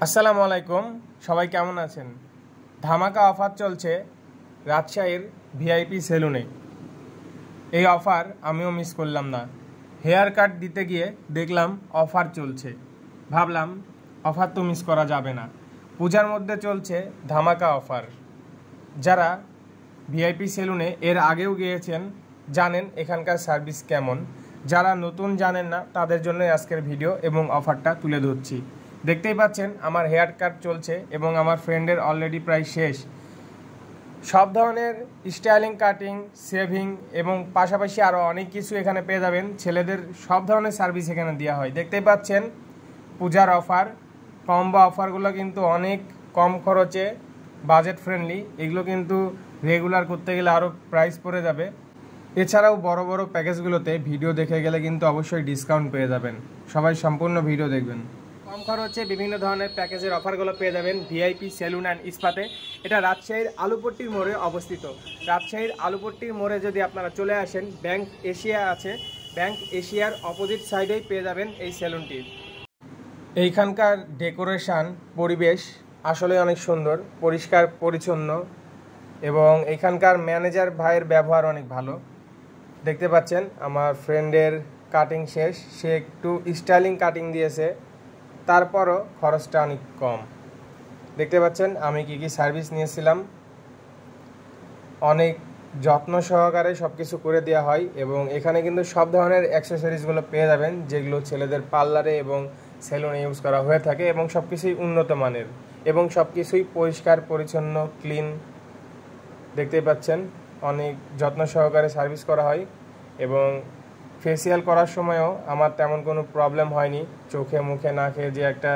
আসসালামু আলাইকুম, সবাই কেমন আছেন? ধামাকা অফার চলছে রাজশাহীর ভিআইপি সেলুনে। এই অফার আমিও মিস করলাম না। হেয়ার কাট দিতে গিয়ে দেখলাম অফার চলছে, ভাবলাম অফার তো মিস করা যাবে না। পূজার মধ্যে চলছে ধামাকা অফার। যারা ভিআইপি সেলুনে এর আগেও গিয়েছেন জানেন এখানকার সার্ভিস কেমন। যারা নতুন জানেন না তাদের জন্য আজকের ভিডিও এবং অফারটা তুলে ধরছি। দেখতেই পাচ্ছেন আমার হেয়ার কাট চলছে এবং আমার ফ্রেন্ডের অলরেডি প্রায় শেষ। সব ধরনের স্টাইলিং, কাটিং, শেভিং এবং পাশাপাশি আরও অনেক কিছু এখানে পেয়ে যাবেন। ছেলেদের সব ধরনের সার্ভিস এখানে দেওয়া হয়। দেখতেই পাচ্ছেন পূজার অফার, কম্বো অফারগুলো কিন্তু অনেক কম খরচে, বাজেট ফ্রেন্ডলি। এগুলো কিন্তু রেগুলার করতে গেলে আরও প্রাইস পড়ে যাবে। এছাড়াও বড় বড় প্যাকেজগুলোতে ভিডিও দেখে গেলে কিন্তু অবশ্যই ডিসকাউন্ট পেয়ে যাবেন। সবাই সম্পূর্ণ ভিডিও দেখবেন। কম খরচে বিভিন্ন ধরনের প্যাকেজের অফারগুলো পেয়ে যাবেন ভিআইপি সেলুন অ্যান্ড ইস্পাতে। এটা রাজশাহীর আলুপট্টির মোড়ে অবস্থিত। রাজশাহীর আলুপট্টির মোড়ে যদি আপনারা চলে আসেন, ব্যাংক এশিয়া আছে, ব্যাংক এশিয়ার অপোজিট সাইডেই পেয়ে যাবেন এই সেলুনটি। এইখানকার ডেকোরেশন, পরিবেশ আসলে অনেক সুন্দর, পরিষ্কার পরিচ্ছন্ন এবং এখানকার ম্যানেজার ভাইয়ের ব্যবহার অনেক ভালো। দেখতে পাচ্ছেন আমার ফ্রেন্ডের কাটিং শেষ, সে একটু স্টাইলিং কাটিং দিয়েছে, তারপরও খরচটা অনেক কম। দেখতে পাচ্ছেন আমি কি সার্ভিস নিয়েছিলাম, অনেক যত্ন সহকারে সব কিছু করে দেওয়া হয় এবং এখানে কিন্তু সব ধরনের অ্যাক্সেসরিজগুলো পেয়ে যাবেন যেগুলো ছেলেদের পার্লারে এবং সেলুনে ইউজ করা হয়ে থাকে এবং সব কিছুই উন্নত মানের এবং সব কিছুই পরিষ্কার পরিচ্ছন্ন, ক্লিন। দেখতেই পাচ্ছেন অনেক যত্ন সহকারে সার্ভিস করা হয় এবং ফেসিয়াল করার সময়ও আমার তেমন কোনো প্রবলেম হয়নি। চোখে মুখে নাকে যে একটা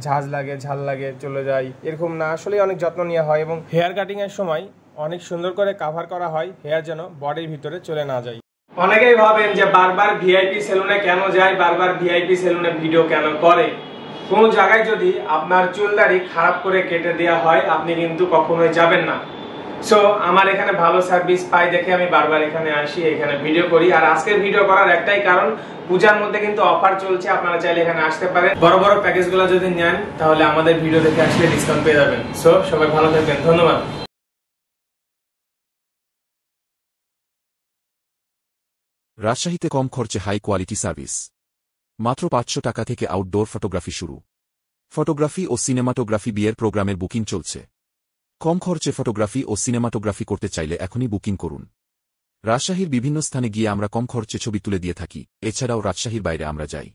ঝাঁজ লাগে, ঝাল লাগে, চলে যায়, এরকম না। আসলে অনেক যত্ন নেওয়া হয় এবং হেয়ার কাটিংয়ের সময় অনেক সুন্দর করে কাভার করা হয় হেয়ার যেন বডির ভিতরে চলে না যায়। অনেকেই ভাবেন যে বারবার ভিআইপি সেলুনে কেন যায়, বারবার ভিআইপি সেলুনে ভিডিও কেন করে। কোনো জায়গায় যদি আপনার চুলদাড়ি খারাপ করে কেটে দেওয়া হয় আপনি কিন্তু কখনোই যাবেন না। সো আমার এখানে ভালো সার্ভিস পাই দেখে আমি বারবার এখানে আসি, এখানে ভিডিও করি। আর আজকের ভিডিও করার একটাই কারণ, পূজার মধ্যে কিন্তু অফার চলছে, আপনারা চাইলে এখানে আসতে পারেন। বড় বড় প্যাকেজগুলো যদি নেন তাহলে আমাদের ভিডিও দেখে আসলে ডিসকাউন্ট পেয়ে যাবেন। সো সবাই ভালো থাকবেন, ধন্যবাদ। রাজশাহীতে কম খরচে হাই কোয়ালিটি সার্ভিস, মাত্র 500 টাকা থেকে আউটডোর ফটোগ্রাফি শুরু। ফটোগ্রাফি ও সিনেমাটোগ্রাফি বিয়ের প্রোগ্রামের বুকিং চলছে। কম খরচে ফটোগ্রাফি ও সিনেমাটোগ্রাফি করতে চাইলে এখনই বুকিং করুন। রাজশাহীর বিভিন্ন স্থানে গিয়ে আমরা কম খরচে ছবি তুলে দিয়ে থাকি। এছাড়াও রাজশাহীর বাইরে আমরা যাই।